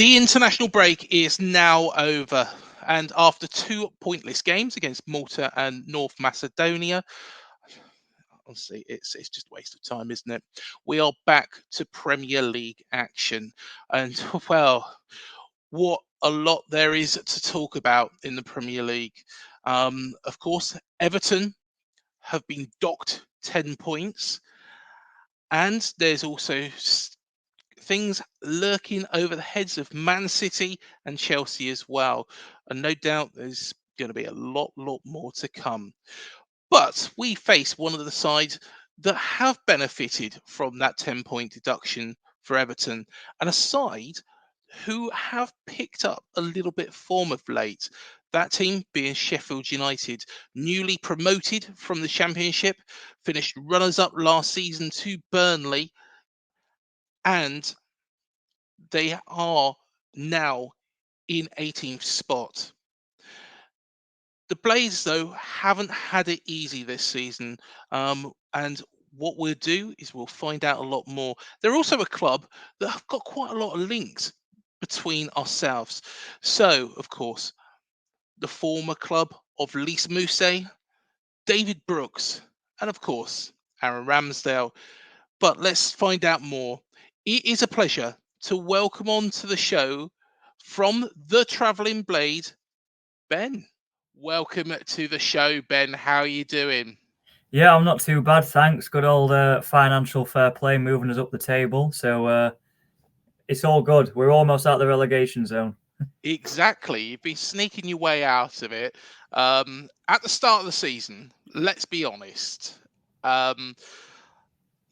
The international break is now over, and after 2 pointless games against Malta and North Macedonia, honestly, it's just a waste of time, isn't it? We are back to Premier League action, and well, what a lot there is to talk about in the Premier League. Of course, Everton have been docked 10 points, and there's also things lurking over the heads of Man City and Chelsea as well. And no doubt there's going to be a lot more to come. But we face one of the sides that have benefited from that 10-point deduction for Everton, and a side who have picked up a little bit of form of late. That team being Sheffield United, newly promoted from the Championship, finished runners-up last season to Burnley, and they are now in 18th spot. The Blades, though, haven't had it easy this season, and what we'll do is we'll find out a lot more. They're also a club that have got quite a lot of links between ourselves. So, of course, the former club of Lys Mousset, David Brooks, and of course, Aaron Ramsdale. But let's find out more. It is a pleasure to welcome on to the show from the Travelling Blade, Ben. Welcome to the show, Ben. How are you doing? Yeah, I'm not too bad, thanks. Good old financial fair play moving us up the table. So it's all good. We're almost out the relegation zone. Exactly. You've been sneaking your way out of it. At the start of the season, let's be honest.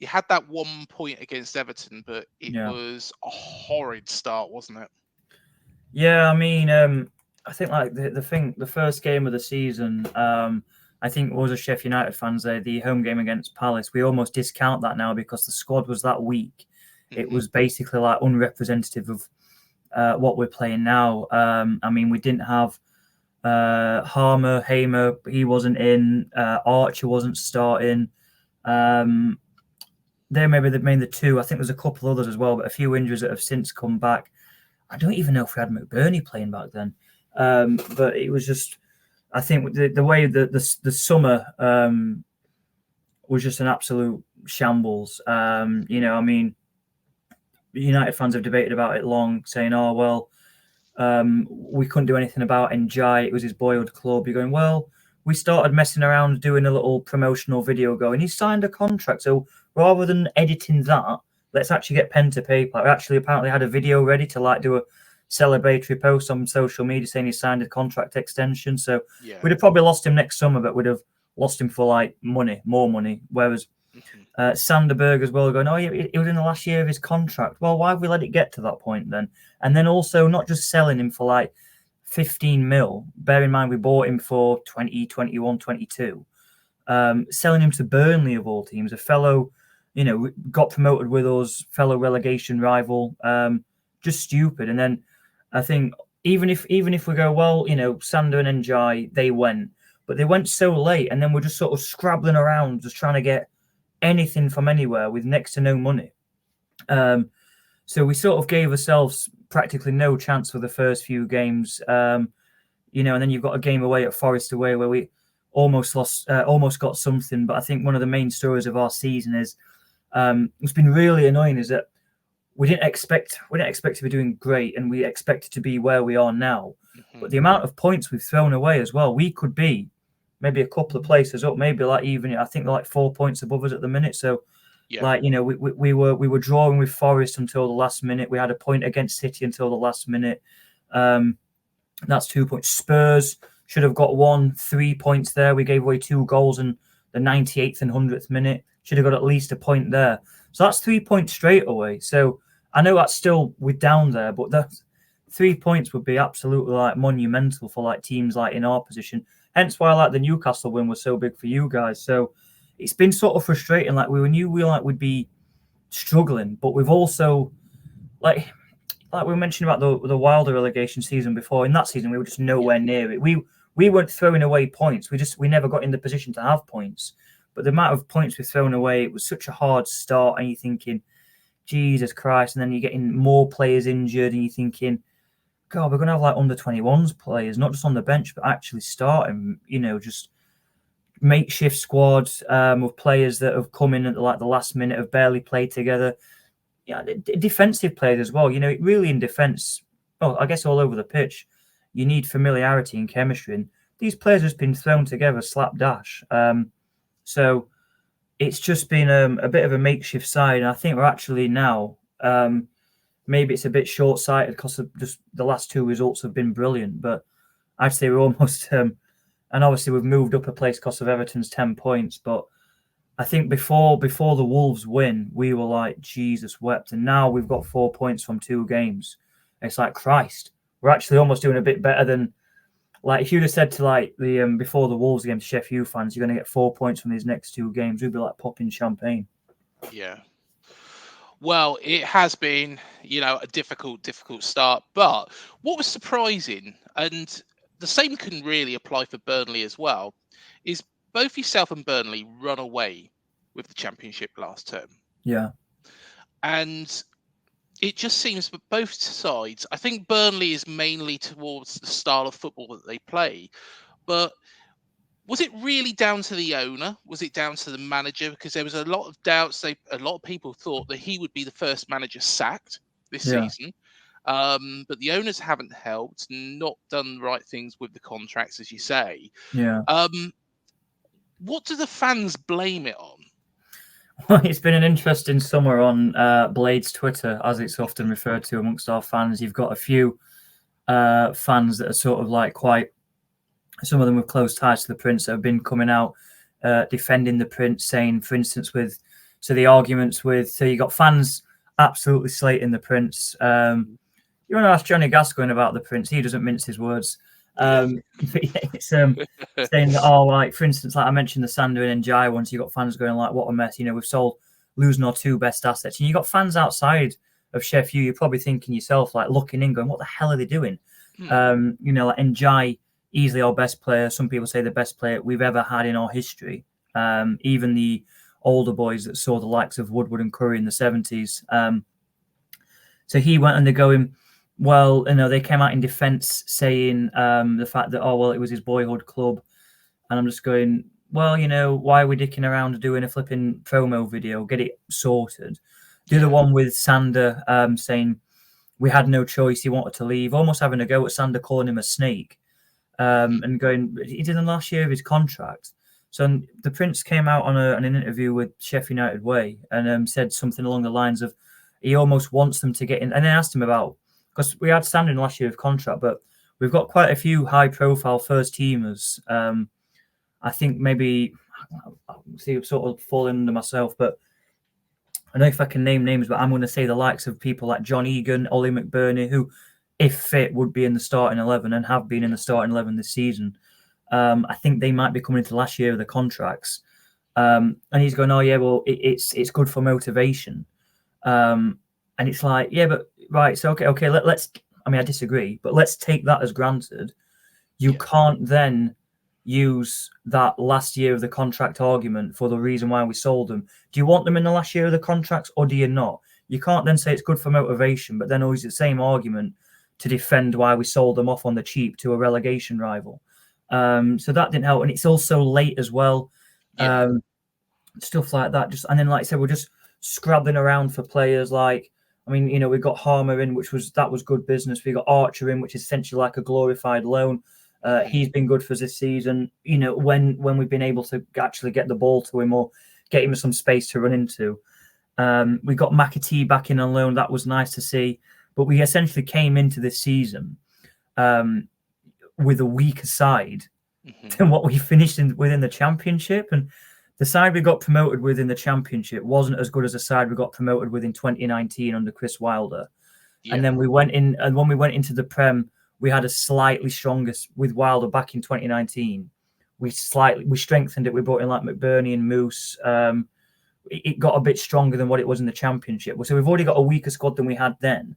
You had that 1 point against Everton, but it was a horrid start, wasn't it? Yeah, I mean, I think like the first game of the season, I think was a Sheffield United fans there, the home game against Palace. We almost discount that now because the squad was that weak. Mm-hmm. It was basically like unrepresentative of what we're playing now. I mean, we didn't have Hamer, he wasn't in. Archer wasn't starting. They maybe the main the two. I think there's a couple others as well, but a few injuries that have since come back. I don't even know if we had McBurney playing back then, but it was just. I think the way the summer was just an absolute shambles. I mean, United fans have debated about it long, saying, "Oh well, we couldn't do anything about Njai. It was his boyhood club." You're going, well, we started messing around doing a little promotional video going, he signed a contract. So rather than editing that, let's actually get pen to paper. I actually apparently had a video ready to like do a celebratory post on social media saying he signed a contract extension. So we'd have probably lost him next summer, but we'd have lost him for like more money. Whereas Sanderberg as well going, oh, it was in the last year of his contract. Well, why have we let it get to that point then? And then also not just selling him for like 15 mil. Bear in mind, we bought him for 20, 21, 22. Selling him to Burnley of all teams, a fellow, got promoted with us, fellow relegation rival. Just stupid. And then I think even if we go, well, Sander and Njai, they went, but they went so late, and then we're just sort of scrabbling around, just trying to get anything from anywhere with next to no money. So we sort of gave ourselves practically no chance for the first few games, and then you've got a game away at Forest away where we almost got something. But I think one of the main stories of our season is what's been really annoying is that we didn't expect to be doing great, and we expected to be where we are now. Mm-hmm. But the amount of points we've thrown away as well, we could be maybe a couple of places up, maybe like even I think like 4 points above us at the minute. So. Yeah. Like, we were drawing with Forest until the last minute. We had a point against City until the last minute. That's 2 points. Spurs should have got 3 points there. We gave away 2 goals in the 98th and 100th minute. Should have got at least a point there. So that's 3 points straight away. So I know that's still we're down there, but that 3 points would be absolutely like monumental for like teams like in our position. Hence why like the Newcastle win was so big for you guys. So it's been sort of frustrating. Like we knew we'd be struggling, but we've also like we were mentioning about the Wilder relegation season before. In that season, we were just nowhere near it. We weren't throwing away points. We never got in the position to have points. But the amount of points we've thrown away, it was such a hard start. And you're thinking, Jesus Christ. And then you're getting more players injured and you're thinking, God, we're going to have like under 21s players, not just on the bench, but actually starting, just makeshift squads of players that have come in at like the last minute, have barely played together. Yeah, defensive players as well. Really in defence, I guess all over the pitch, you need familiarity and chemistry. And these players have been thrown together slapdash. So it's just been a bit of a makeshift side. And I think we're actually now, maybe it's a bit short-sighted because of just the last two results have been brilliant. But I'd say we're almost, and obviously we've moved up a place because of Everton's 10 points. But I think before the Wolves win, we were like, Jesus wept. And now we've got 4 points from 2 games. It's like, Christ, we're actually almost doing a bit better than, like, if you'd have said to like the before the Wolves game to Sheffield fans, you're going to get 4 points from these next 2 games, we'd be like popping champagne. Yeah. Well, it has been, a difficult start. But what was surprising, and the same can really apply for Burnley as well, is both yourself and Burnley run away with the Championship last term. Yeah. And it just seems that both sides, I think Burnley is mainly towards the style of football that they play. But was it really down to the owner? Was it down to the manager? Because there was a lot of doubts. A lot of people thought that he would be the first manager sacked this season. But the owners haven't helped, not done the right things with the contracts, as you say. Yeah. What do the fans blame it on? Well, it's been an interesting summer on Blade's Twitter, as it's often referred to amongst our fans. You've got a few fans that are sort of like quite, some of them with close ties to the Prince that have been coming out defending the Prince, saying, for instance, so you got fans absolutely slating the Prince. You want to ask Johnny Gascoigne about the Prince. He doesn't mince his words. But yeah, it's saying that, like, for instance, like I mentioned the Sander and Njai ones, you got fans going like, what a mess, we've losing our 2 best assets. And you got fans outside of Sheffield, you're probably thinking yourself, like, looking in, going, what the hell are they doing? Like Njai, easily our best player. Some people say the best player we've ever had in our history. Even the older boys that saw the likes of Woodward and Curry in the 70s. So he went and they're going, well, they came out in defence saying the fact that, it was his boyhood club. And I'm just going, well, why are we dicking around doing a flipping promo video? Get it sorted. Do the one with Sander saying we had no choice. He wanted to leave, almost having a go at Sander, calling him a snake. And going, he did in the last year of his contract. So the Prince came out on an interview with Sheffield United Way and said something along the lines of he almost wants them to get in. And I asked him about, because we had Sander in last year of contract, but we've got quite a few high-profile first-teamers. I think maybe, I'll see, sort of falling under myself, but I don't know if I can name names, but I'm going to say the likes of people like John Egan, Ollie McBurney, who, if fit, would be in the starting 11 and have been in the starting 11 this season. I think they might be coming into the last year of the contracts. And he's going, oh, yeah, well, it's good for motivation. And it's like, yeah, but right, so okay, let's, I disagree, but let's take that as granted. You can't then use that last year of the contract argument for the reason why we sold them. Do you want them in the last year of the contracts or do you not? You can't then say it's good for motivation, but then always the same argument to defend why we sold them off on the cheap to a relegation rival. So that didn't help. And it's also late as well. Stuff like that. And then, like I said, we're just scrabbling around for players. Like, we've got Harmer in, which was good business. We got Archer in, which is essentially like a glorified loan. He's been good for us this season. When we've been able to actually get the ball to him or get him some space to run into. We got McAtee back in on loan. That was nice to see. But we essentially came into this season with a weaker side than what we finished within the Championship. And the side we got promoted with in the Championship wasn't as good as the side we got promoted with in 2019 under Chris Wilder. Yeah. And then we went in, and when we went into the Prem, we had a slightly stronger with Wilder back in 2019. We strengthened it. We brought in like McBurney and Moose. It got a bit stronger than what it was in the Championship. So we've already got a weaker squad than we had then.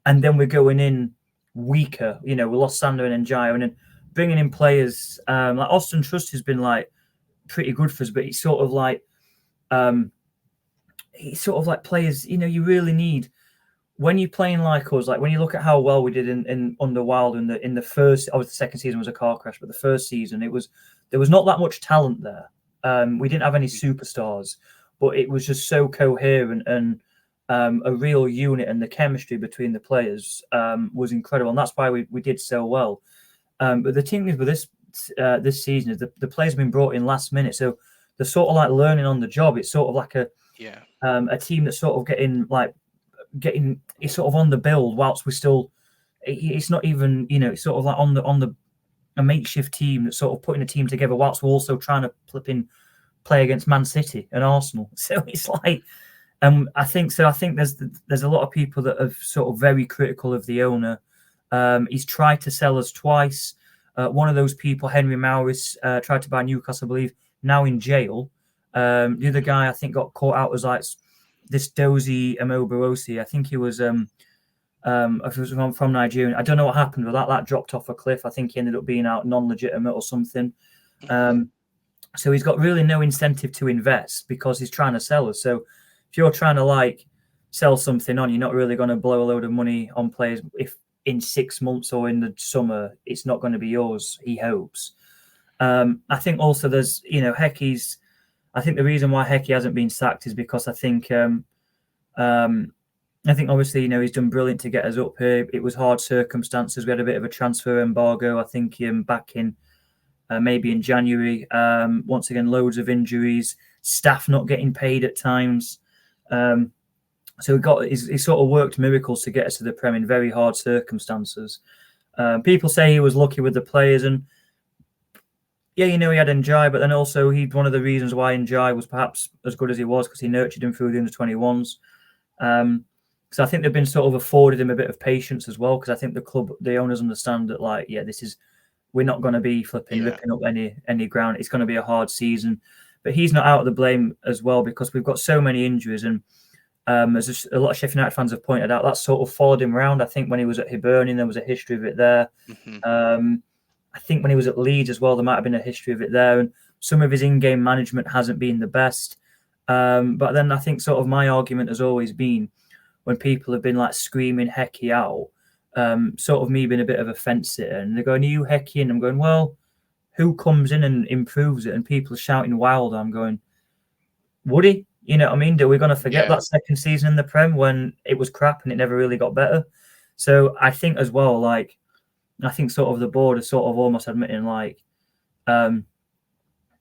And then we're going in weaker. We lost Sander and Njai, and then bringing in players like Austin Trust has been like pretty good for us, but he's sort of like it's sort of like players, you really need when you're playing like us, like when you look at how well we did in under Wild in the first, obviously the second season was a car crash, but the first season there was not that much talent there. We didn't have any superstars, but it was just so coherent and a real unit, and the chemistry between the players was incredible, and that's why we did so well. But the thing is with this season is the players have been brought in last minute, so they're sort of like learning on the job. It's sort of like a team that's sort of getting it's sort of on the build whilst we still. It's not even it's sort of like on the a makeshift team that's sort of putting a team together whilst we're also trying to play against Man City and Arsenal. So it's like, I think so. I think there's a lot of people that are sort of very critical of the owner. He's tried to sell us twice. One of those people, Henry Maurice, tried to buy Newcastle, I believe, now in jail. The other guy, I think, got caught out as like this Dozy Amobarosi. I think he was if it was from Nigeria. I don't know what happened, but that dropped off a cliff. I think he ended up being out non-legitimate or something. So he's got really no incentive to invest because he's trying to sell us. So if you're trying to like sell something on, you're not really going to blow a load of money on players if in 6 months or in the summer it's not going to be yours, he hopes. I think also there's Hecky's. I think the reason why Hecky hasn't been sacked is because I think obviously he's done brilliant to get us up here. It was hard circumstances. We had a bit of a transfer embargo. I think back in maybe in January. Once again, loads of injuries, staff not getting paid at times. So he sort of worked miracles to get us to the Prem in very hard circumstances. People say he was lucky with the players, and yeah, he had Njai, but then also one of the reasons why Njai was perhaps as good as he was because he nurtured him through the under-21s. So I think they've been sort of afforded him a bit of patience as well, because I think the owners understand that we're not going to be ripping up any ground. It's going to be a hard season, but he's not out of the blame as well because we've got so many injuries, and as a lot of Sheffield United fans have pointed out, that sort of followed him around. I think when he was at Hibernian, there was a history of it there. I think when he was at Leeds as well, there might have been a history of it there, and some of his in-game management hasn't been the best. But then I think sort of my argument has always been when people have been like screaming Hecky out, sort of me being a bit of a fence sitter, and they're going, "Are you Hecky?" And I'm going, "Well, who comes in and improves it?" And people are shouting Wilder. I'm going, "Would he?" You know what I mean? Are we going to forget that second season in the Prem when it was crap and it never really got better? So I think as well, I think sort of the board is sort of almost admitting I'm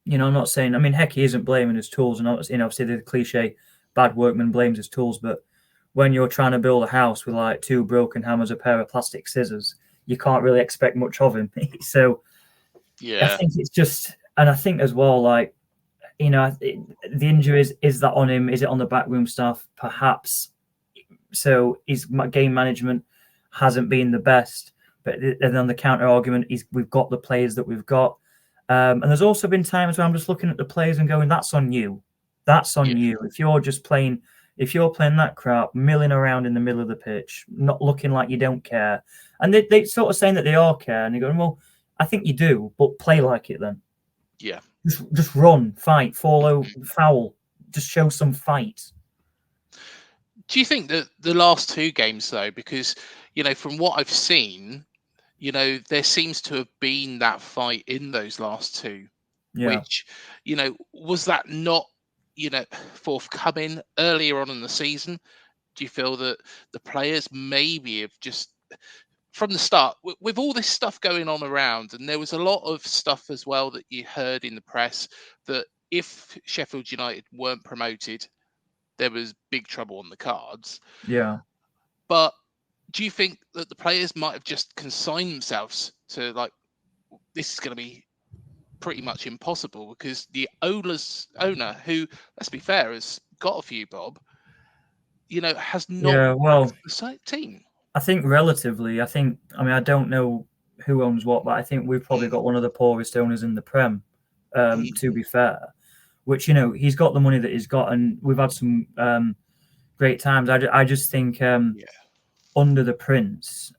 not saying, Hecky isn't blaming his tools, and obviously the cliche bad workman blames his tools, but when you're trying to build a house with like 2 broken hammers, a pair of plastic scissors, you can't really expect much of him. So I think it's just, and I think as well, the injuries, is that on him? Is it on the backroom staff? Perhaps. So his game management hasn't been the best, but then on the counter argument, we've got the players that we've got. And there's also been times where I'm just looking at the players and going, that's on you. That's on you. If you're playing that crap, milling around in the middle of the pitch, not looking like you don't care. And they sort of saying that they are care, and they're going, well, I think you do, but play like it then. Yeah. Just run, fight, follow, foul. Just show some fight. Do you think that the last 2 games, though, because, from what I've seen, there seems to have been that fight in those last 2, which, was that not, forthcoming earlier on in the season? Do you feel that the players maybe have just, from the start, with all this stuff going on around, and there was a lot of stuff as well that you heard in the press that if Sheffield United weren't promoted, there was big trouble on the cards. Yeah. But do you think that the players might have just consigned themselves to this is going to be pretty much impossible, because the owner, who, let's be fair, has got a few bob, has not the team? I think relatively, I don't know who owns what, but I think we've probably got one of the poorest owners in the Prem, to be fair, which, he's got the money that he's got, and we've had some great times. I just think under the Prince,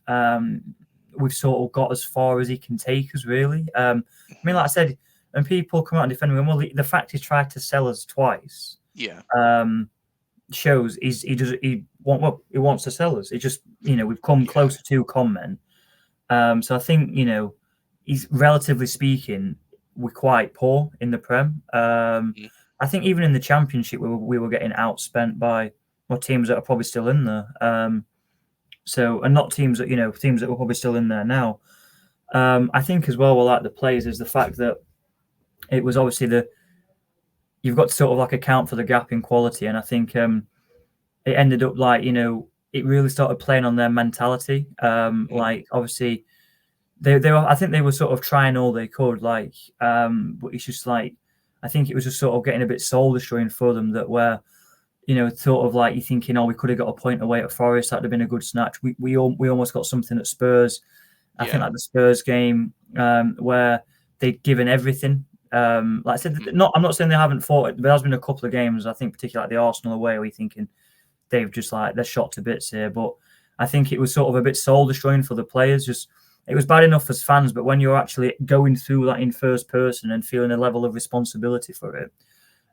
we've sort of got as far as he can take us, really. Like I said, and people come out and defend him, well, the fact he tried to sell us twice. Yeah. shows he wants to sell us. It just we've come Yeah. closer to comment. So I think he's relatively speaking we're quite poor in the Prem. Mm. I think even in the Championship we were getting outspent by teams that are probably still in there. And not teams that teams that were probably still in there now. I think as well, like the players, is the fact that it was obviously you've got to sort of like account for the gap in quality, and I think it ended up like it really started playing on their mentality. Like obviously they were, I think they were sort of trying all they could, like but it's just like I think it was just sort of getting a bit soul destroying for them that where sort of like you're thinking, oh, we could have got a point away at Forest, that'd have been a good snatch. We almost got something at Spurs. I think like the Spurs game where they'd given everything. Like I said, I'm not saying they haven't fought it, but there's been a couple of games, I think, particularly like the Arsenal away, where you're thinking they've just like they're shot to bits here. But I think it was sort of a bit soul destroying for the players. Just it was bad enough as fans, but when you're actually going through that in first person and feeling a level of responsibility for it,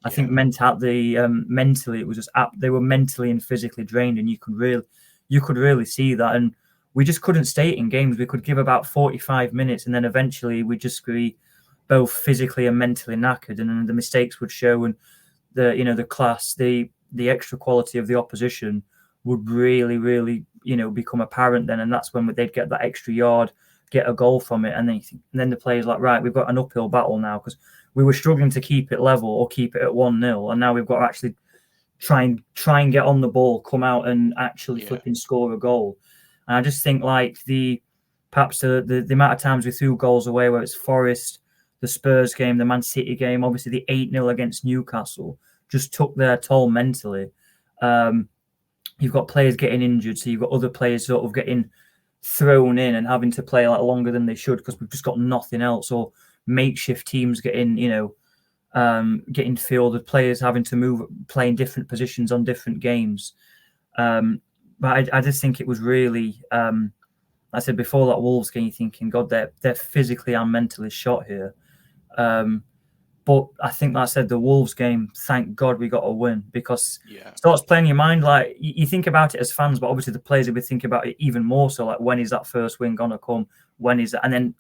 I think mentally it was just they were mentally and physically drained, and you could really see that. And we just couldn't stay in games. We could give about 45 minutes, and then eventually we'd just be both physically and mentally knackered, and then the mistakes would show, and the class, the extra quality of the opposition would really become apparent then, and that's when they'd get that extra yard, get a goal from it, and then the players like, right, we've got an uphill battle now because we were struggling to keep it level or keep it at 1-0, and now we've got to actually try and get on the ball, come out and actually flipping score a goal. And I just think like perhaps the amount of times we threw goals away, where it's Forest, the Spurs game, the Man City game, obviously the 8-0 against Newcastle, just took their toll mentally. You've got players getting injured, so you've got other players sort of getting thrown in and having to play like longer than they should because we've just got nothing else, or makeshift teams getting getting fielded, players having to move, playing different positions on different games. But I just think it was really, I said before that Wolves game, you're thinking, God, they're physically and mentally shot here. But I think, like I said, the Wolves game, thank God we got a win, because it starts playing your mind. Like you think about it as fans, but obviously the players will be thinking about it even more. So like, when is that first win gonna come? When is that? And then,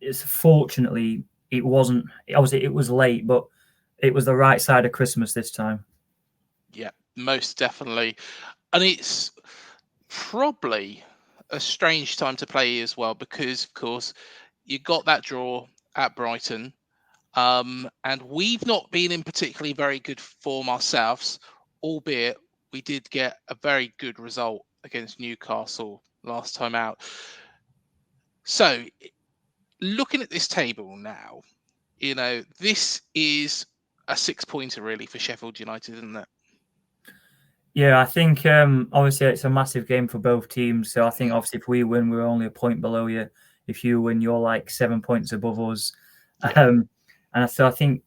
it's fortunately it wasn't. Obviously it was late, but it was the right side of Christmas this time. Yeah, most definitely, and it's probably a strange time to play as well because, of course, you got that draw at Brighton. And we've not been in particularly very good form ourselves, albeit we did get a very good result against Newcastle last time out. So, looking at this table now, this is a 6-pointer really for Sheffield United, isn't it? Yeah, I think obviously it's a massive game for both teams. So I think obviously if we win, we're only a point below you. If you win, you're like 7 points above us. And so I think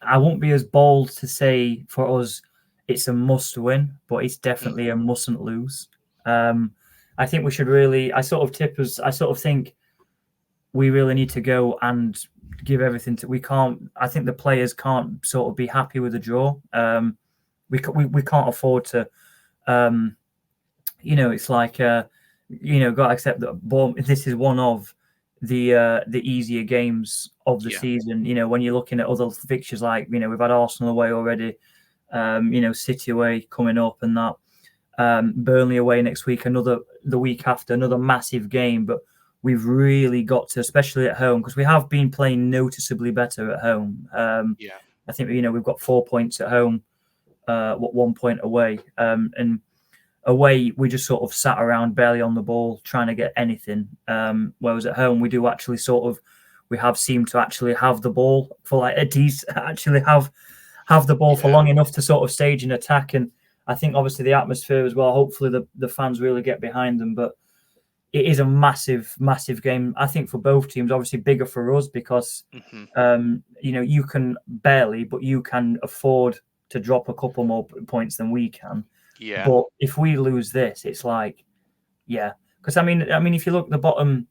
I won't be as bold to say for us it's a must win, but it's definitely a mustn't lose. I think we should really. I sort of think we really need to go and give everything to. We can't. I think the players can't sort of be happy with the draw. We can't afford to. It's like got to accept that this is one of the easier games of the season. When you're looking at other fixtures, like we've had Arsenal away already, City away coming up, and that Burnley away next week, the week after, another massive game. But we've really got to, especially at home, because we have been playing noticeably better at home. I think we've got 4 points at home, 1 point away, and away we just sort of sat around barely on the ball trying to get anything, whereas at home we do actually we have seemed to actually have the ball for like actually have the ball for long enough to sort of stage an attack. And I think obviously the atmosphere as well, hopefully the fans really get behind them. But it is a massive game, I think, for both teams. Obviously bigger for us because you can barely, but you can afford to drop a couple more points than we can. But if we lose this, it's like, because I mean, if you look at the bottom,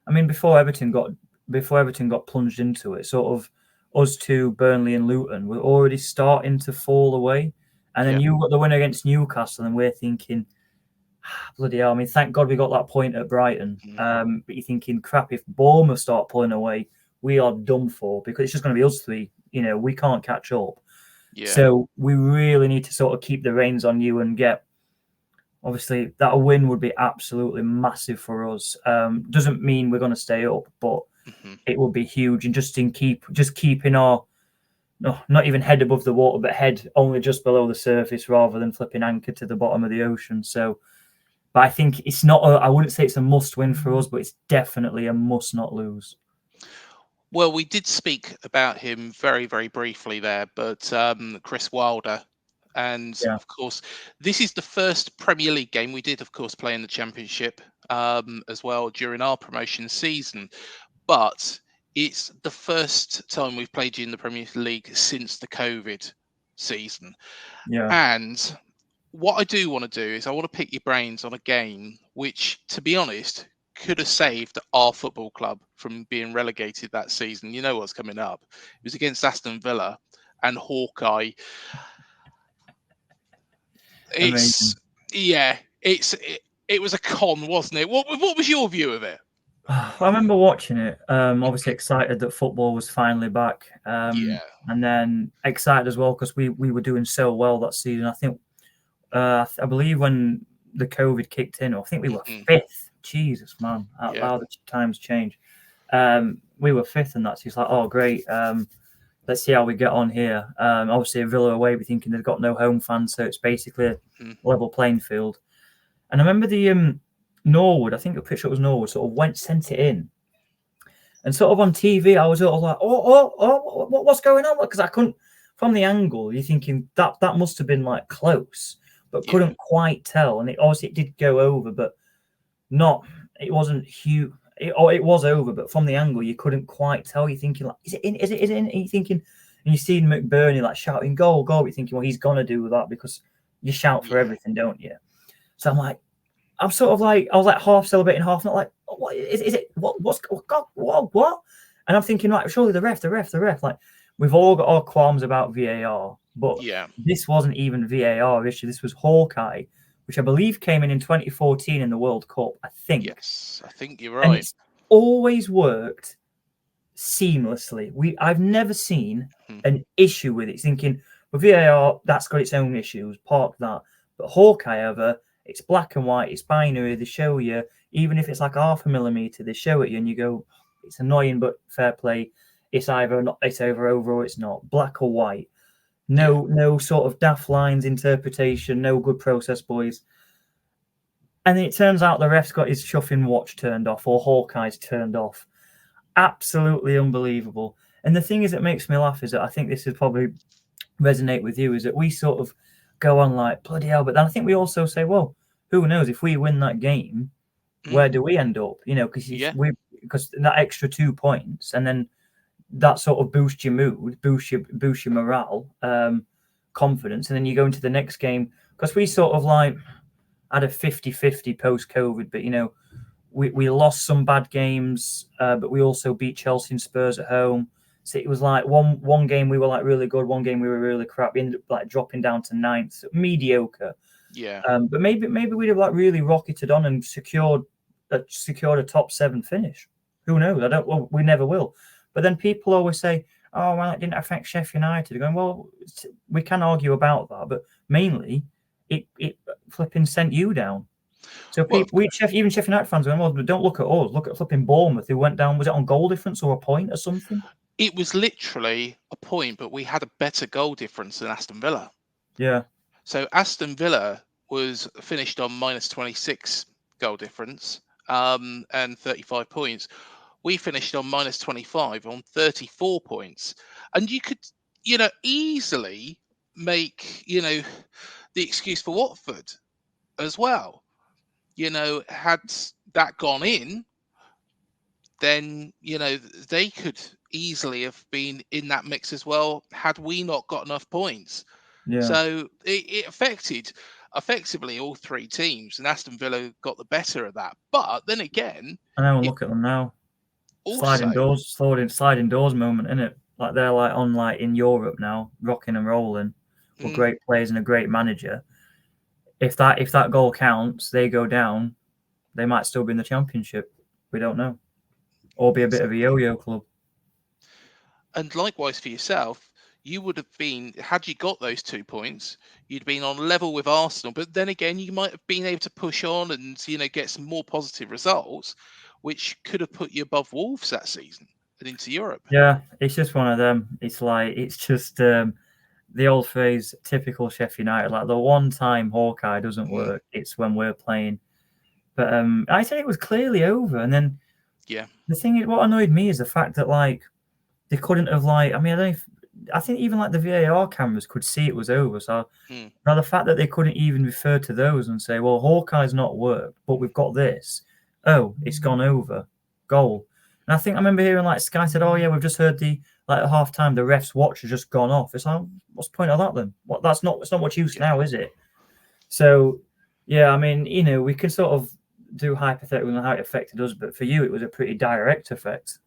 I mean, before Everton got plunged into it, sort of us two, Burnley and Luton, were already starting to fall away. And then Yeah. you got the win against Newcastle, and we're thinking, bloody hell. I mean, thank God we got that point at Brighton. But you're thinking, crap, if Bournemouth start pulling away, we are done for, because it's just going to be us three. We can't catch up. Yeah. So we really need to sort of keep the reins on you and get. Obviously, that a win would be absolutely massive for us. Doesn't mean we're going to stay up, but it would be huge. And just keeping our, no, not even head above the water, but head only just below the surface, rather than flipping anchor to the bottom of the ocean. So, but I think it's not. I wouldn't say it's a must win for us, but it's definitely a must not lose. Well, we did speak about him very, very briefly there, but Chris Wilder. And Yeah. of course, this is the first Premier League game we did, of course, play in the Championship as well during our promotion season. But it's the first time we've played you in the Premier League since the COVID season. Yeah. And what I do want to do is I want to pick your brains on a game which, to be honest, could have saved our football club from being relegated that season. You know what's coming up. It was against Aston Villa and Hawkeye. Amazing. It was a con, wasn't it? What was your view of it? I remember watching it. Obviously excited that football was finally back. Yeah. And then excited as well because we were doing so well that season. I think, I believe when the COVID kicked in, I think we were fifth. Jesus, man, how the times change. We were fifth, and that's just like, oh great. Let's see how we get on here. Obviously, Villa away, we're thinking they've got no home fans, so it's basically a level playing field. And I remember the Norwood, I think the picture was Norwood, sort of sent it in. And sort of on TV, I was sort of like, what's going on? Because I couldn't, from the angle, you're thinking that must have been like close, but couldn't quite tell. And it did go over, but it wasn't huge. It was over, but from the angle, you couldn't quite tell. You're thinking, like, is it in? Is it in? And you're thinking, and you see McBurney like shouting, goal, goal. You're thinking, well, he's going to do that because you shout for everything, don't you? So I'm like, I was like half celebrating, half not, like, what is it? What's what? And I'm thinking, like, surely the ref. Like, we've all got our qualms about VAR, but this wasn't even VAR issue. This was Hawkeye, which I believe came in 2014 in the World Cup, I think. Yes, I think you're right. And it's always worked seamlessly. I've never seen an issue with it. Thinking, with VAR, that's got its own issues, park that. But Hawkeye, however, it's black and white, it's binary, they show you, even if it's like half a millimetre, they show it you and you go, it's annoying, but fair play. It's over, or it's not. Black or white. No sort of daft lines interpretation, no good process, boys. And then it turns out the ref's got his chuffing watch turned off, or Hawkeye's turned off. Absolutely unbelievable. And the thing is that makes me laugh is that I think this would probably resonate with you, is that we sort of go on like, bloody hell, but then I think we also say, well, who knows, if we win that game, where do we end up? Because that extra 2 points, and then that sort of boosts your mood, boosts your morale, confidence, and then you go into the next game, because we sort of like had a 50-50 post-COVID, but we lost some bad games, but we also beat Chelsea and Spurs at home. So it was like one game we were like really good, one game we were really crap. We ended up like dropping down to ninth, mediocre. Yeah. But maybe we'd have like really rocketed on and secured a top 7 finish. Who knows? We never will. But then people always say, "Oh, well, it didn't affect Sheffield United." Going, well, we can argue about that, but mainly it flipping sent you down. So people, even Sheffield United fans going, well, don't look at us. Look at flipping Bournemouth, who went down. Was it on goal difference or a point or something? It was literally a point, but we had a better goal difference than Aston Villa. Yeah. So Aston Villa was finished on minus 26 goal difference and 35 points. We finished on minus 25 on 34 points. And you could, easily make, the excuse for Watford as well. Had that gone in, then, they could easily have been in that mix as well had we not got enough points. Yeah. So it affected effectively all 3 teams, and Aston Villa got the better of that. But then again, I know, look at them now. Also, sliding doors moment, isn't it? like they're like on like in Europe now, rocking and rolling, with great players and a great manager. If that goal counts, they go down. They might still be in the Championship. We don't know, or be a bit of a yo-yo club. And likewise for yourself, you would have been, had you got those 2 points, you'd been on level with Arsenal. But then again, you might have been able to push on and get some more positive results, which could have put you above Wolves that season and into Europe. Yeah, it's just one of them. It's just the old phrase, typical Sheffield United. Like the one time Hawkeye doesn't work, it's when we're playing. But I said it was clearly over, and then the thing is, what annoyed me is the fact that like they couldn't have like. I mean, I think even like the VAR cameras could see it was over. So now the fact that they couldn't even refer to those and say, "Well, Hawkeye's not worked, but we've got this." Oh, it's gone over, goal. And I think I remember hearing like Sky said, "Oh yeah, we've just heard the like at half time the ref's watch has just gone off." It's like, what's the point of that then? What it's not much use now, is it? So yeah, I mean, we can sort of do hypothetically on how it affected us, but for you it was a pretty direct effect.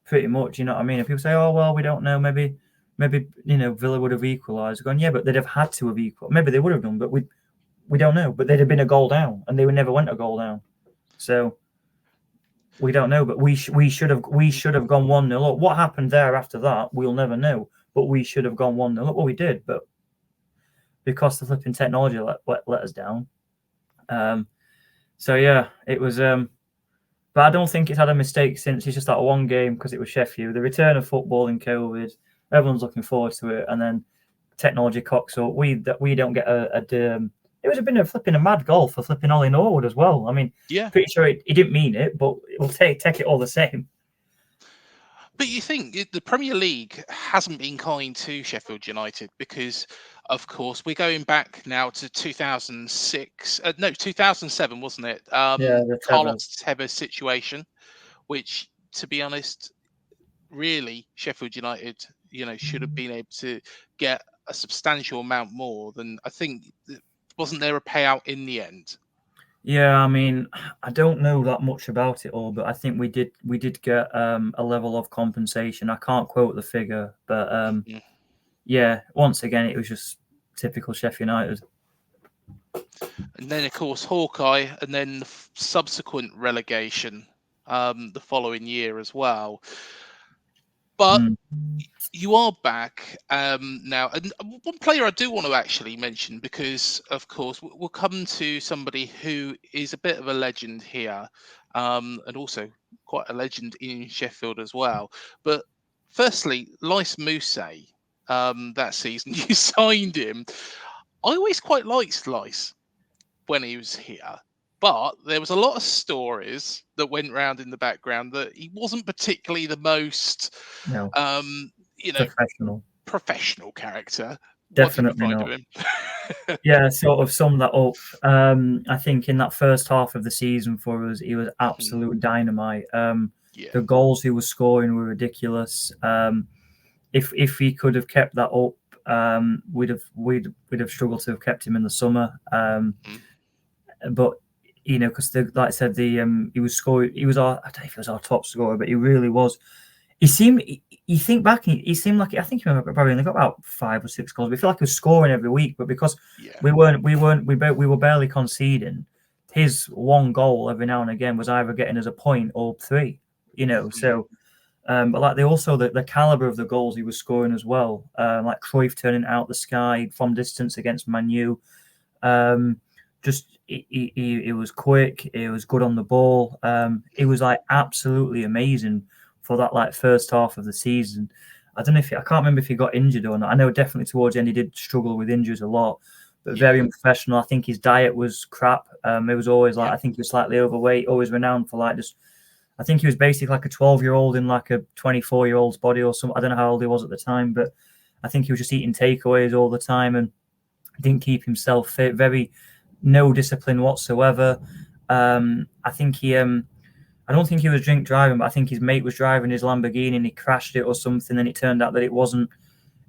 Pretty much, you know what I mean? And people say, "Oh well, we don't know, maybe Villa would have equalised." Gone, yeah, but they'd have had to have equal. Maybe they would have done, but we don't know. But they'd have been a goal down, and they never went a goal down. So we don't know, but we should have gone 1-0 up. What happened there after that, we'll never know. But we should have gone 1-0 up. Well, we did, but because the flipping technology let us down. So yeah, it was. But I don't think it's had a mistake since. It's just that one game because it was Sheffield. The return of football in COVID, everyone's looking forward to it, and then technology cocks up. We don't get it would have been a mad goal for flipping Ollie Norwood as well. I mean, pretty sure he didn't mean it, but we'll take it all the same. But you think the Premier League hasn't been kind to Sheffield United because, of course, we're going back now to 2006. No, 2007, wasn't it? The Carlos Tevez situation, which, to be honest, really Sheffield United, should have been able to get a substantial amount more than I think. Wasn't there a payout in the end? Yeah, I mean, I don't know that much about it all, but I think we did get a level of compensation. I can't quote the figure, but yeah, once again, it was just typical Sheffield United. And then, of course, Hawkeye, and then the subsequent relegation the following year as well. But you are back now. And one player I do want to actually mention, because, of course, we'll come to somebody who is a bit of a legend here, and also quite a legend in Sheffield as well. But firstly, Lys Mosaad, that season, you signed him. I always quite liked Lys when he was here. But there was a lot of stories that went round in the background that he wasn't particularly the most, professional character. Definitely not. Yeah, sort of sum that up. I think in that first half of the season for us, he was absolute dynamite. The goals he was scoring were ridiculous. If he could have kept that up, we'd have struggled to have kept him in the summer. But because like I said, he was scoring. He was I don't know if he was our top scorer, but he really was. He seemed. You think back, he seemed like I think he probably only got about 5 or 6 goals. We feel like he was scoring every week, but because we were barely conceding, his one goal every now and again was either getting us a point or 3. So. But like the caliber of the goals he was scoring as well, like Cruyff turning out the sky from distance against Man U. Just he was quick. He was good on the ball. It was like absolutely amazing for that like first half of the season. I don't know I can't remember if he got injured or not. I know definitely towards the end he did struggle with injuries a lot, but very unprofessional. I think his diet was crap. It was always like I think he was slightly overweight. Always renowned for like just. I think he was basically like a 12-year-old in like a 24-year-old's body or something. I don't know how old he was at the time, but I think he was just eating takeaways all the time and didn't keep himself fit. Very no discipline whatsoever. I think I don't think he was drink driving, but I think his mate was driving his Lamborghini and he crashed it or something. And it turned out that it wasn't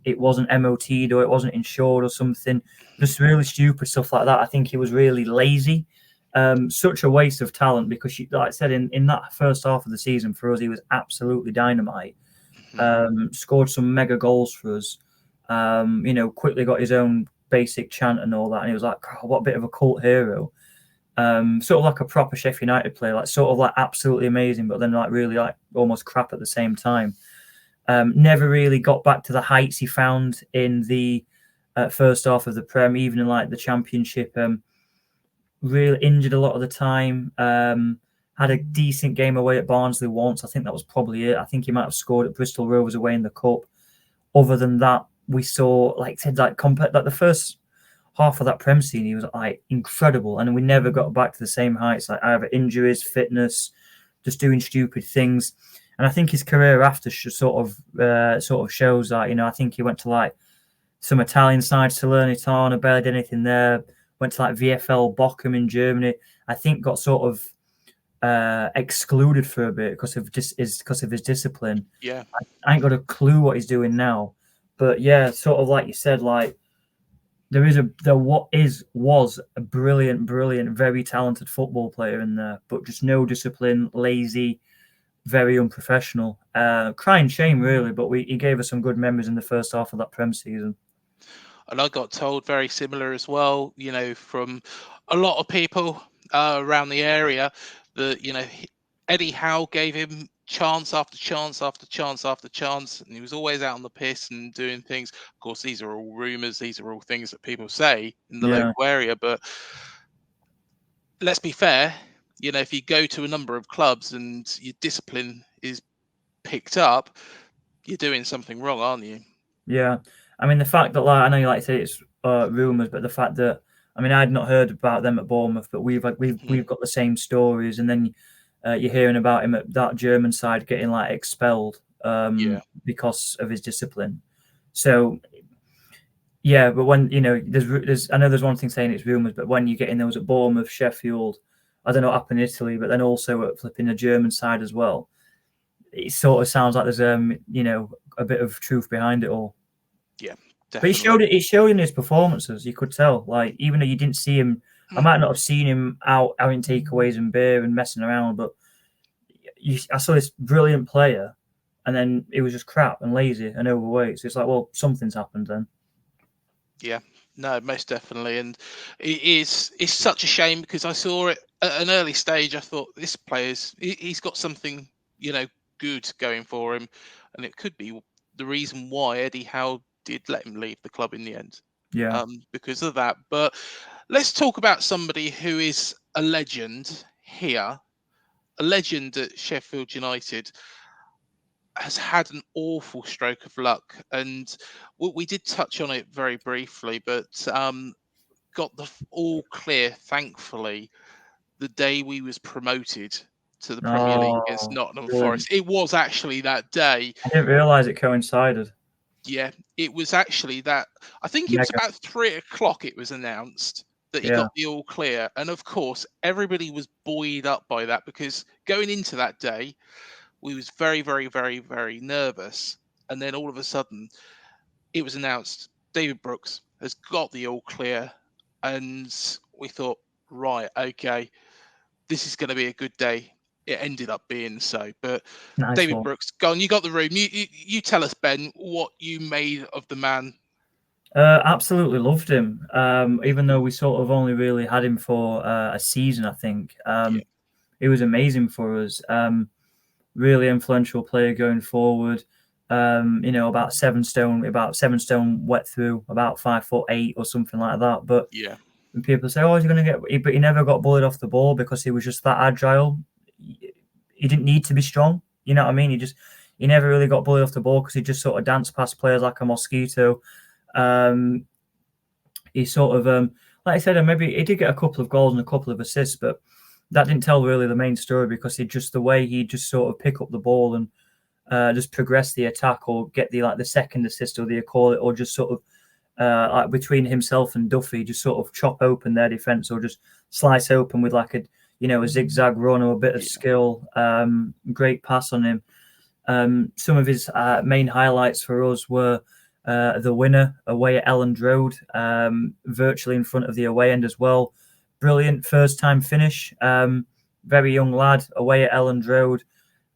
MOT'd or it wasn't insured or something. Just really stupid stuff like that. I think he was really lazy. Such a waste of talent because, like I said, in that first half of the season for us, he was absolutely dynamite. Scored some mega goals for us. Quickly got his own basic chant and all that, and he was like, oh, what a bit of a cult hero. Sort of like a proper Sheffield United player, like sort of like absolutely amazing, but then like really like almost crap at the same time. Never really got back to the heights he found in the first half of the Prem, even in like the Championship. Really injured a lot of the time. Had a decent game away at Barnsley once. I think that was probably it. I think he might have scored at Bristol Rovers away in the Cup. Other than that, we saw like the first half of that Prem season, he was like incredible, and we never got back to the same heights. Like either injuries, fitness, just doing stupid things. And I think his career after sort of shows that. I think he went to like some Italian side, Salernitana, barely did anything there. Went to like VfL Bochum in Germany. I think got sort of excluded for a bit because of his discipline. Yeah, I ain't got a clue what he's doing now, but yeah, sort of like you said, like was a brilliant, very talented football player in there, but just no discipline, lazy, very unprofessional. Crying shame, really, but he gave us some good memories in the first half of that Prem season. and I got told very similar as well, from a lot of people around the area that, Eddie Howe gave him chance after chance after chance after chance, and he was always out on the piss and doing things. Of course, these are all rumours, these are all things that people say in the local area, but let's be fair, if you go to a number of clubs and your discipline is picked up, you're doing something wrong, aren't you? Yeah. I mean, the fact that, like, I know you like to say it's rumours, but the fact that, I mean, I'd not heard about them at Bournemouth, but we've got the same stories, and then you're hearing about him at that German side getting like expelled because of his discipline. So, yeah, but when there's I know there's one thing saying it's rumours, but when you get in those at Bournemouth, Sheffield, I don't know what happened in Italy, but then also at flipping the German side as well, it sort of sounds like there's a bit of truth behind it all. Yeah, definitely. But he showed in his performances. You could tell, like, even though you didn't see him, I might not have seen him out having takeaways and beer and messing around, but I saw this brilliant player, and then he was just crap and lazy and overweight. So it's like, well, something's happened then. Yeah, no, most definitely, and it's such a shame because I saw it at an early stage. I thought this he's got something good going for him, and it could be the reason why Eddie Howe did let him leave the club in the end. Yeah. Because of that. But let's talk about somebody who is a legend here, a legend at Sheffield United. Has had an awful stroke of luck, and we did touch on it very briefly, but got the all clear, thankfully, the day we was promoted to the Premier League against Nottingham Forest. It was actually that day. I didn't realise it coincided. Yeah, it was actually that. I think it was about 3 o'clock. It was announced that he got the all clear, and of course, everybody was buoyed up by that because going into that day, we was very, very, very, very nervous. And then all of a sudden, it was announced David Brooks has got the all clear. And we thought, right, okay, this is going to be a good day. It ended up being so. But nice David one. Brooks, go on, you got the room. You tell us, Ben, what you made of the man. Absolutely loved him. Even though we sort of only really had him for a season, I think. It was amazing for us. Really influential player going forward. About 7 stone wet through, about 5'8" or something like that. But when people say, "Oh, he's going to get," but he never got bullied off the ball because he was just that agile. He didn't need to be strong. You know what I mean? He never really got bullied off the ball because he just sort of danced past players like a mosquito. He sort of, like I said, maybe he did get a couple of goals and a couple of assists, but that didn't tell really the main story because the way he just sort of pick up the ball and just progress the attack or get the second assist or the call it, or just sort of like between himself and Duffy, just sort of chop open their defense or just slice open with like a zigzag run or a bit of skill. Great pass on him. Some of his main highlights for us were the winner away at Elland Road, virtually in front of the away end as well. Brilliant first time finish. Very young lad away at Elland Road.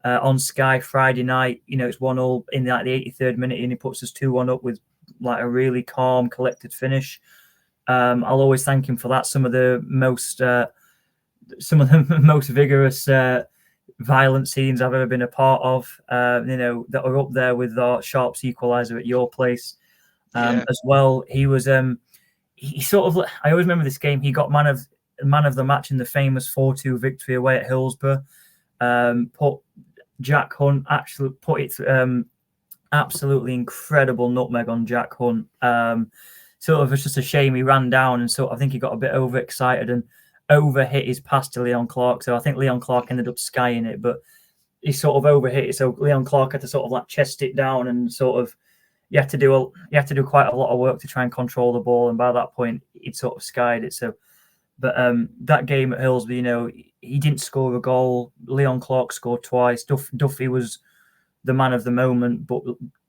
on Sky Friday night. It's 1-0 in like the 83rd minute, and he puts us 2-1 up with like a really calm, collected finish. I'll always thank him for that. Some of the most vigorous, violent scenes I've ever been a part of. That are up there with our Sharps equaliser at your place, as well. He was he sort of. I always remember this game. He got man of the match in the famous 4-2 victory away at Hillsborough. Put Jack Hunt actually put it absolutely incredible nutmeg on Jack Hunt. Sort of, it's just a shame he ran down, and I think he got a bit overexcited and overhit his pass to Leon Clark. So I think Leon Clark ended up skying it, but he sort of overhit it. So Leon Clark had to sort of like chest it down, and sort of you had to do quite a lot of work to try and control the ball. And by that point, he'd sort of skied it. So, but that game at Hillsborough, he didn't score a goal. Leon Clark scored twice. Duffy was the man of the moment, but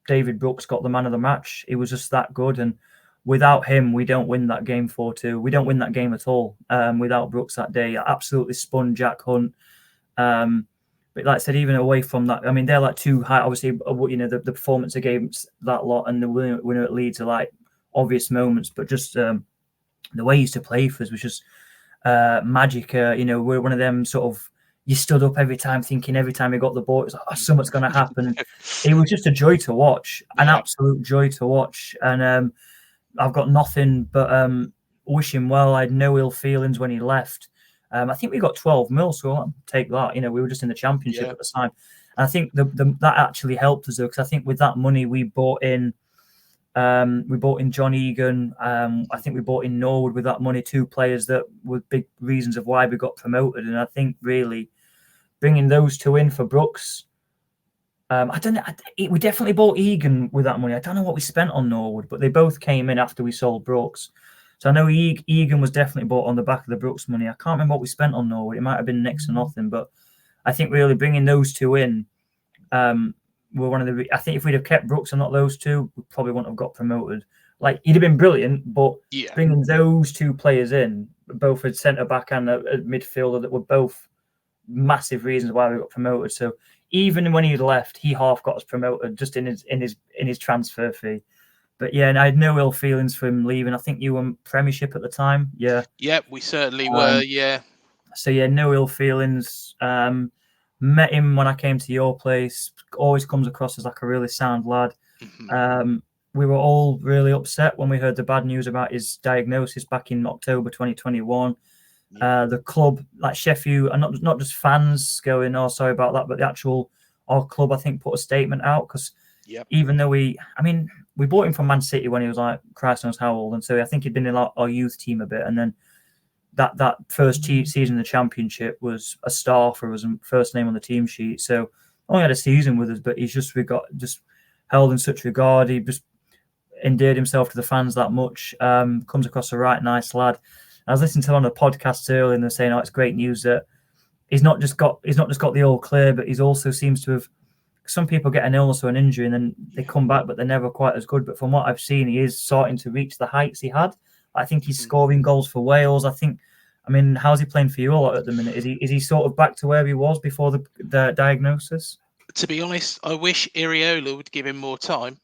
David Brooks got the man of the match. He was just that good, and without him, we don't win that game 4-2. We don't win that game at all. Without Brooks that day, absolutely spun Jack Hunt. But like I said, even away from that, I mean, they're like too high. Obviously, the performance against that lot and the winner at Leeds are like obvious moments, but just the way he used to play for us was just magic. We're one of them sort of, you stood up every time thinking every time he got the ball, it was like, something's going to happen. It was just a joy to watch, an absolute joy to watch. And I've got nothing but wish him well. I had no ill feelings when he left. I think we got 12 mil, so I'll take that. We were just in the Championship at the time. And I think that actually helped us, though, because I think with that money we bought in John Egan. I think we bought in Norwood with that money, 2 players that were big reasons of why we got promoted. And I think really bringing those 2 in for Brooks, I don't know. We definitely bought Egan with that money. I don't know what we spent on Norwood, but they both came in after we sold Brooks. So I know Egan was definitely bought on the back of the Brooks money. I can't remember what we spent on Norwood. It might have been next to nothing, but I think really bringing those 2 in were one of the. I think if we'd have kept Brooks and not those 2, we probably wouldn't have got promoted. Like, he'd have been brilliant, but bringing those 2 players in, both a centre back and a midfielder, that were both massive reasons why we got promoted. So even when he left, he half got us promoted just in his transfer fee. But yeah, and I had no ill feelings for him leaving. I think you were Premiership at the time. Yeah. Yep, we certainly were. Yeah. So yeah, no ill feelings. Met him when I came to your place. Always comes across as like a really sound lad. Mm-hmm. We were all really upset when we heard the bad news about his diagnosis back in October 2021. The club, like Sheffield, and not just fans going, "Oh, sorry about that," but our club, I think, put a statement out, because even though we bought him from Man City when he was like Christ knows how old, and so I think he'd been in our youth team a bit, and then that first season in the Championship was a star for us and first name on the team sheet. So only had a season with us, but he's just held in such regard. He just endeared himself to the fans that much. Comes across a right nice lad. I was listening to him on a podcast earlier, and they're saying, "Oh, it's great news that he's not just got the all clear, but he's also seems to have." Some people get an illness or an injury and then they come back, but they're never quite as good. But from what I've seen, he is starting to reach the heights he had. I think he's scoring goals for Wales. How's he playing for you all at the minute? Is he sort of back to where he was before the diagnosis? To be honest, I wish Iriola would give him more time,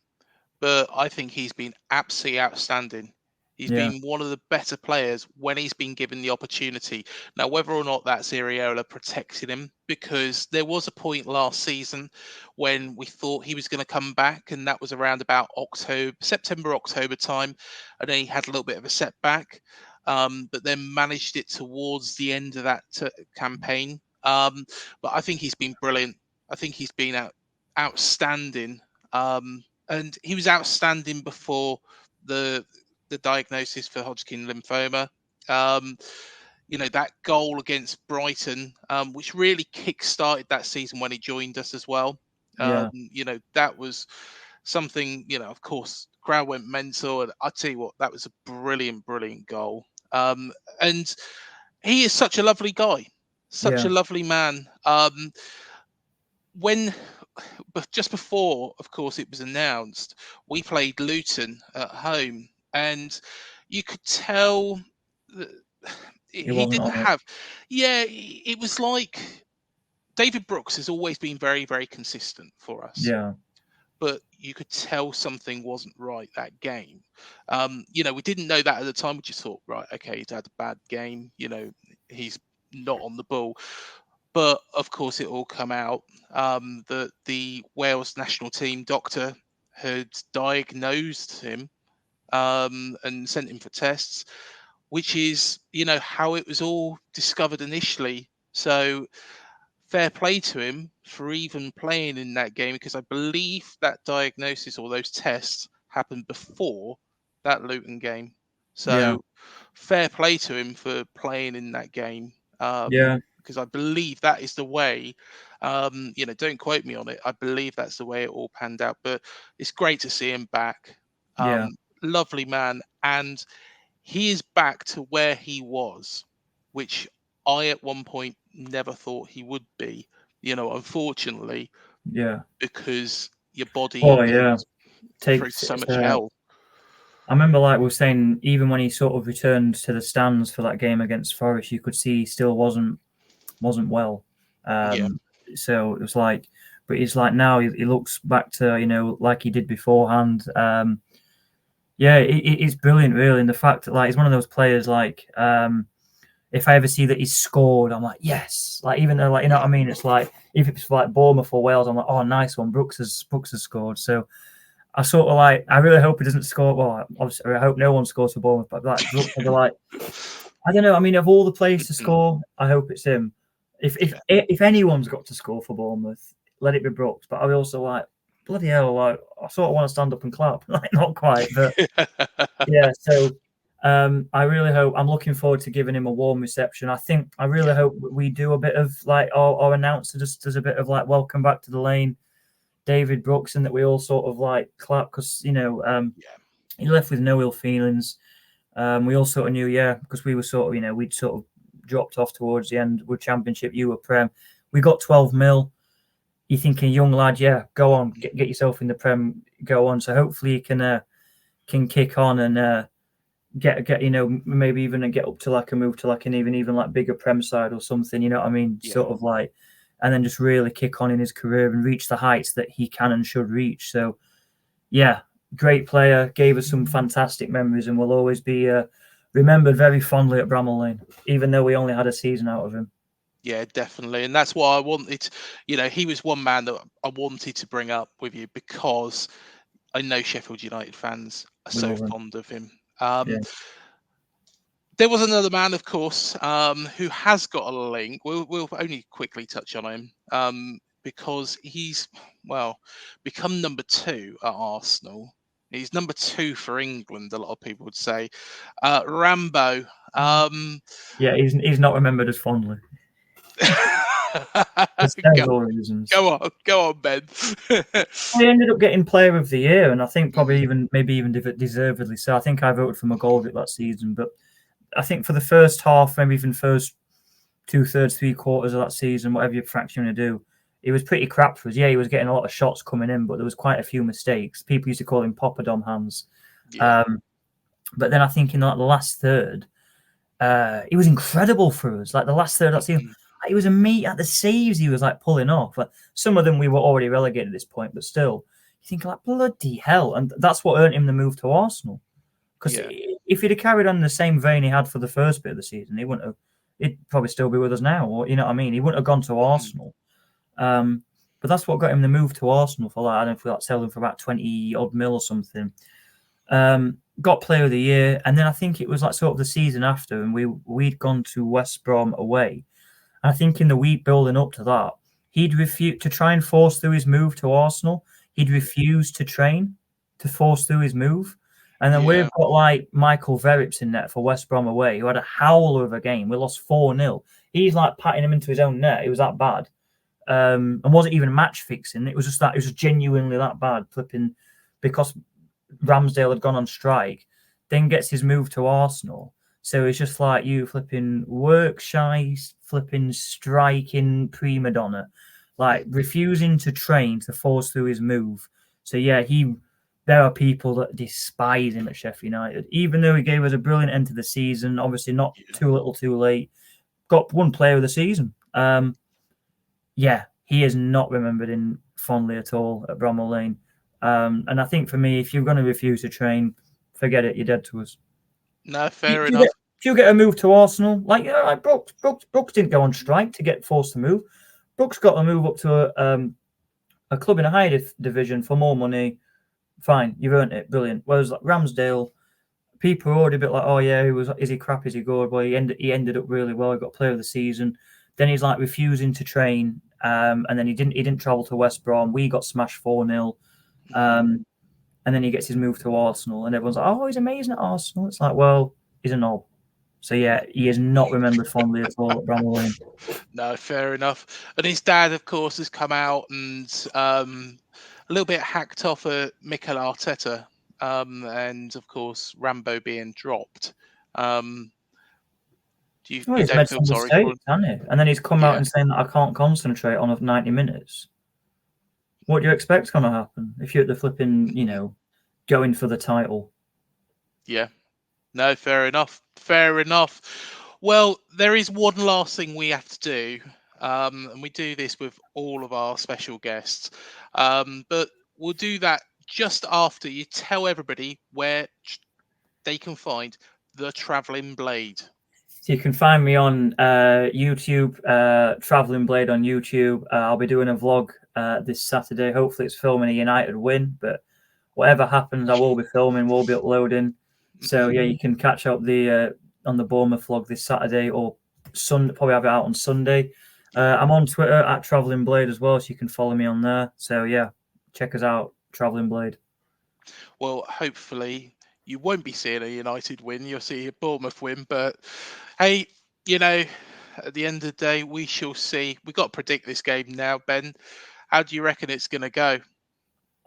but I think he's been absolutely outstanding. He's been one of the better players when he's been given the opportunity. Now, whether or not that's Iriola protecting him, because there was a point last season when we thought he was going to come back, and that was around about September, October time, and then he had a little bit of a setback, but then managed it towards the end of that campaign. But I think he's been brilliant. I think he's been outstanding. And he was outstanding before the diagnosis for Hodgkin lymphoma. That goal against Brighton, which really kick-started that season when he joined us as well. That was something, of course, crowd went mental. And I tell you what, that was a brilliant, brilliant goal. And he is such a lovely guy, such a lovely man. But just before, of course, it was announced, we played Luton at home, and you could tell that he didn't have. Yeah, it was like David Brooks has always been very, very consistent for us. Yeah. But you could tell something wasn't right that game. We didn't know that at the time. We just thought, right, okay, he's had a bad game. He's not on the ball. But of course, it all come out that the Wales national team doctor had diagnosed him and sent him for tests, which is, how it was all discovered initially. So fair play to him for even playing in that game, because I believe that diagnosis or those tests happened before that Luton game. Yeah. So fair play to him for playing in that game. Yeah. Because I believe that is the way, don't quote me on it. I believe that's the way it all panned out. But it's great to see him back. Yeah. Lovely man. And he is back to where he was, which I at one point never thought he would be, unfortunately, Yeah. because your body Oh yeah. goes through Takes so it's, much hell. I remember, like we were saying, even when he sort of returned to the stands for that game against Forest, you could see he still wasn't well. Yeah. So it was like, but he's like now he looks back to like he did beforehand. Yeah, it's brilliant, really, and the fact that like he's one of those players like. If I ever see that he's scored, I'm like, yes. Like, even though, like, you know what I mean? It's like, if it's like Bournemouth or Wales, I'm like, oh, nice one. Brooks has scored. So I sort of like, I really hope he doesn't score. Well, obviously, I hope no one scores for Bournemouth, but like, Brooks would be like, I don't know. I mean, of all the players to score, I hope it's him. If anyone's got to score for Bournemouth, let it be Brooks. But I also like, bloody hell, like, I sort of want to stand up and clap. Like, not quite, but yeah. So I really hope. I'm looking forward to giving him a warm reception. I really hope we do a bit of like our announcer just does a bit of like welcome back to the lane, David Brooks, and that we all sort of like clap because he left with no ill feelings. We all sort of knew, because we were sort of we'd sort of dropped off towards the end with Championship. You were Prem. We got 12 mil. You're thinking, young lad, go on, get yourself in the Prem, go on. So hopefully you can kick on and. Get maybe even get up to like a move to like an even like bigger Prem side or something, you know what I mean? Yeah. Sort of like, and then just really kick on in his career and reach the heights that he can and should reach. So yeah, great player, gave us some fantastic memories and will always be remembered very fondly at Bramall Lane, even though we only had a season out of him. Yeah, definitely. And that's why I wanted, he was one man that I wanted to bring up with you, because I know Sheffield United fans are so fond of him. There was another man, of course, who has got a link. We'll only quickly touch on him because he's, become number 2 at Arsenal. He's number 2 for England, a lot of people would say. Rambo. He's not remembered as fondly. For several reasons. Go on, Ben. He ended up getting Player of the Year, and I think probably maybe even deservedly so. I think I voted for McGoldrick that season, but I think for the first half, maybe even first 2/3, 3/4 of that season, whatever your fraction you want to do, it was pretty crap for us. Yeah, he was getting a lot of shots coming in, but there was quite a few mistakes. People used to call him Poppadom hands. Yeah. But then I think in like the last third, he was incredible for us. Like the last third of that season, he was a meat at the saves he was like pulling off. Like, some of them we were already relegated at this point, but still, you think like bloody hell, and that's what earned him the move to Arsenal. Because if he'd have carried on the same vein he had for the first bit of the season, he wouldn't have. He'd probably still be with us now, or you know what I mean. He wouldn't have gone to Arsenal. But that's what got him the move to Arsenal for like I don't know if we like selling for about 20 odd mil or something. Got Player of the Year, and then I think it was like sort of the season after, and we'd gone to West Brom away. And I think in the week building up to that, he'd refused to try and force through his move to Arsenal. He'd refused to train to force through his move. And then we've got like Michael Verrips in net for West Brom away, who had a howler of a game. We lost 4-0. He's like patting him into his own net. It was that bad. And wasn't even match fixing. It was just that it was genuinely that bad. Flipping because Ramsdale had gone on strike, then gets his move to Arsenal. So it's just like you flipping work shy, flipping striking prima donna, like refusing to train to force through his move. So yeah, there are people that despise him at Sheffield United, even though he gave us a brilliant end to the season. Obviously, not too little, too late. Got one Player of the season. yeah, he is not remembered in fondly at all at Bramall Lane. And I think for me, if you're going to refuse to train, forget it. You're dead to us. No, If fair you get enough. if you get a move to Arsenal, like Brooks didn't go on strike to get forced to move. Brooks got a move up to a club in a higher division for more money. Fine, you've earned it, brilliant. Whereas like Ramsdale, people are already a bit like, oh yeah, is he crap? Is he good? Well, he ended up really well. He got player of the season. Then he's like refusing to train, and then he didn't travel to West Brom. We got smashed 4-0. And then he gets his move to Arsenal, and everyone's like, oh, he's amazing at Arsenal. It's like, well, he's a knob. So yeah, he is not remembered fondly at all at Bramall Lane. No, fair enough. And his dad, of course, has come out and a little bit hacked off at Mikel Arteta, and of course Rambo being dropped. Well, You he's don't made feel some sorry for mistakes, him? hasn't he? And then he's come out Yeah, and saying that I can't concentrate on 90 minutes. What do you expect's going to happen if you're at the flipping, going for the title? yeah. No, fair enough. Fair enough. Well, there is one last thing we have to do, and we do this with all of our special guests. But we'll do that just after you tell everybody where they can find the Travelling Blade. So you can find me on YouTube, Travelling Blade on YouTube. I'll be doing a vlog this Saturday. Hopefully, it's filming a United win, but whatever happens, I will be filming. We'll be uploading. So yeah, you can catch up on the Bournemouth vlog this Saturday or Sunday. Probably have it out on Sunday. I'm on Twitter at Travelling Blade as well, so you can follow me on there. So yeah, check us out, Travelling Blade. Well, hopefully you won't be seeing a United win. You'll see a Bournemouth win. But hey, at the end of the day, we shall see. We've got to predict this game now, Ben. How do you reckon it's going to go?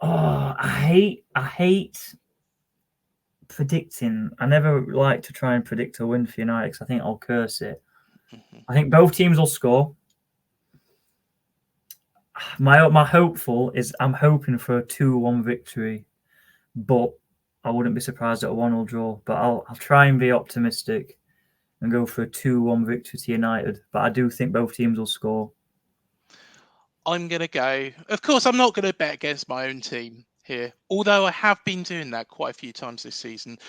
Oh, I hate predicting. I never like to try and predict a win for United because I think I'll curse it. I think both teams will score. My hopeful is I'm hoping for a 2-1 victory, but I wouldn't be surprised at a 1-0 draw. But I'll try and be optimistic and go for a 2-1 victory to United. But I do think both teams will score. I'm going to go. Of course, I'm not going to bet against my own team here, although I have been doing that quite a few times this season.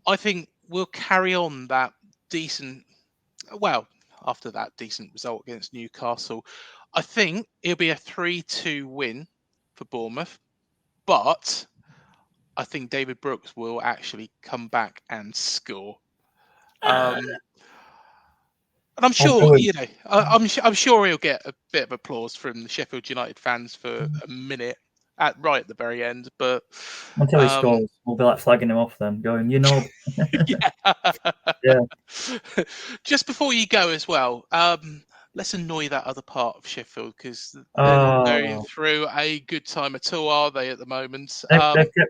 I think we'll carry on that decent, well, after that decent result against Newcastle. I think it'll be a 3-2 win for Bournemouth, but I think David Brooks will actually come back and score. And I'm sure, I'm sure he'll get a bit of applause from the Sheffield United fans for a minute right at the very end. But until he scores, we'll be like flagging him off then, going, yeah. Just before you go as well, let's annoy that other part of Sheffield because they're not going through a good time at all, are they, at the moment?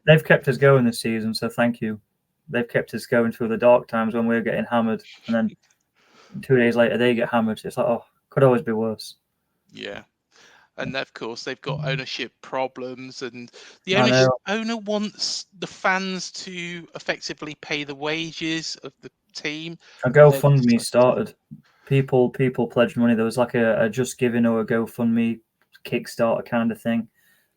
They've kept us going this season, so thank you. They've kept us going through the dark times when we're getting hammered, and then 2 days later they get hammered. It's like, oh, could always be worse. Yeah. And of course, they've got ownership problems, and the owner wants the fans to effectively pay the wages of the team. A GoFundMe started. People pledged money. There was like a Just Giving or a GoFundMe Kickstarter kind of thing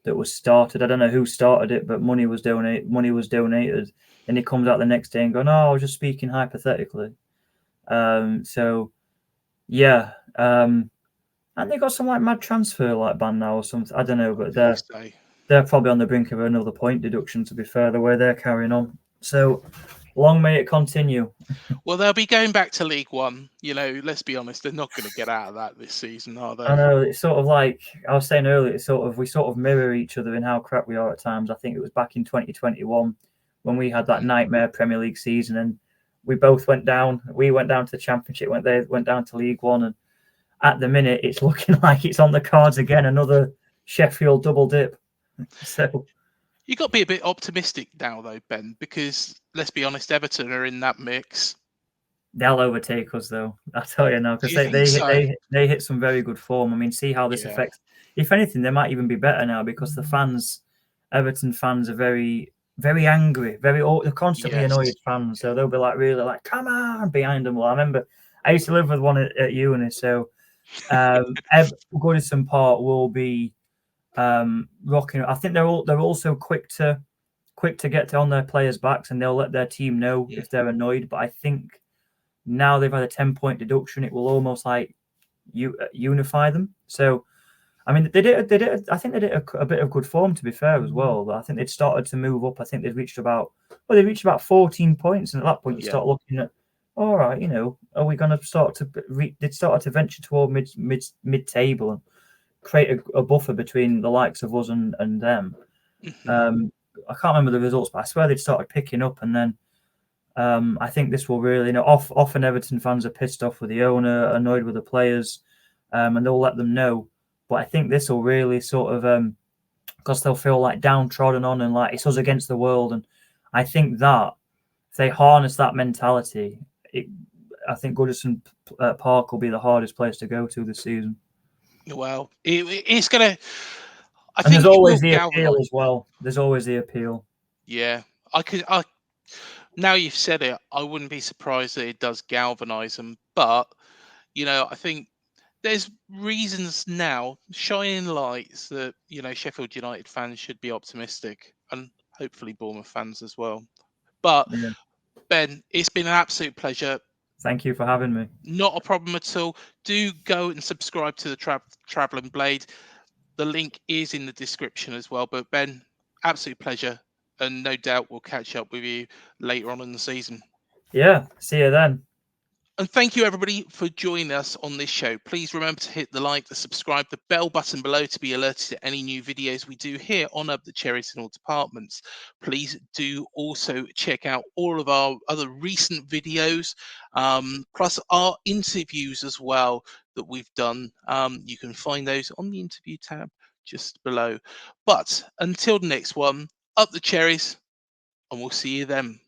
that was started. I don't know who started it, but money was donated. And he comes out the next day and going, "Oh, I was just speaking hypothetically." So yeah. And they got some like mad transfer like ban now or something. I don't know, but they're probably on the brink of another point deduction. To be fair, the way they're carrying on. So long may it continue. Well, they'll be going back to League One. Let's be honest, they're not going to get out of that this season, are they? I know, it's sort of like I was saying earlier. We sort of mirror each other in how crap we are at times. I think it was back in 2021 when we had that nightmare Premier League season, and we both went down. We went down to the Championship. They went down to League One, and at the minute, it's looking like it's on the cards again. Another Sheffield double dip. So you got to be a bit optimistic now, though, Ben, because let's be honest, Everton are in that mix. They'll overtake us, though. I tell you now, because they hit some very good form. I mean, see how this affects. If anything, they might even be better now because the Everton fans, are very, very angry. They're constantly annoyed fans, so they'll be like really like, come on, behind them. Well, I remember I used to live with one at uni, so Goodison Park will be rocking. I think they're also quick to get on their players' backs, and they'll let their team know if they're annoyed. But I think now they've had a 10-point deduction, it will almost like unify them. So, I mean, they did. I think they did a bit of good form, to be fair, as well. But I think they'd started to move up. I think they'd reached about 14 points, and at that point, you start looking at, all right, are we going to start to They started to venture toward mid table and create a buffer between the likes of us and them. I can't remember the results, but I swear they'd started picking up, and then I think this will really, often Everton fans are pissed off with the owner, annoyed with the players, and they'll let them know. But I think this will really sort of, because they'll feel like downtrodden on and like it's us against the world. And I think that if they harness that mentality, I think Goodison Park will be the hardest place to go to this season. Well, it's going to. And there's always the appeal as well. There's always the appeal. Yeah, now you've said it, I wouldn't be surprised that it does galvanise them. But I think there's reasons now, shining lights that Sheffield United fans should be optimistic, and hopefully Bournemouth fans as well. But Ben, it's been an absolute pleasure. Thank you for having me. Not a problem at all. Do go and subscribe to the Travelling Blade. The link is in the description as well. But Ben, absolute pleasure, and no doubt we'll catch up with you later on in the season. Yeah, see you then. And thank you, everybody, for joining us on this show. Please remember to hit the like, the subscribe, the bell button below to be alerted to any new videos we do here on the Cherries in all departments. Please do also check out all of our other recent videos, plus our interviews as well that we've done. You can find those on the interview tab just below. But until the next one, up the Cherries, and we'll see you then.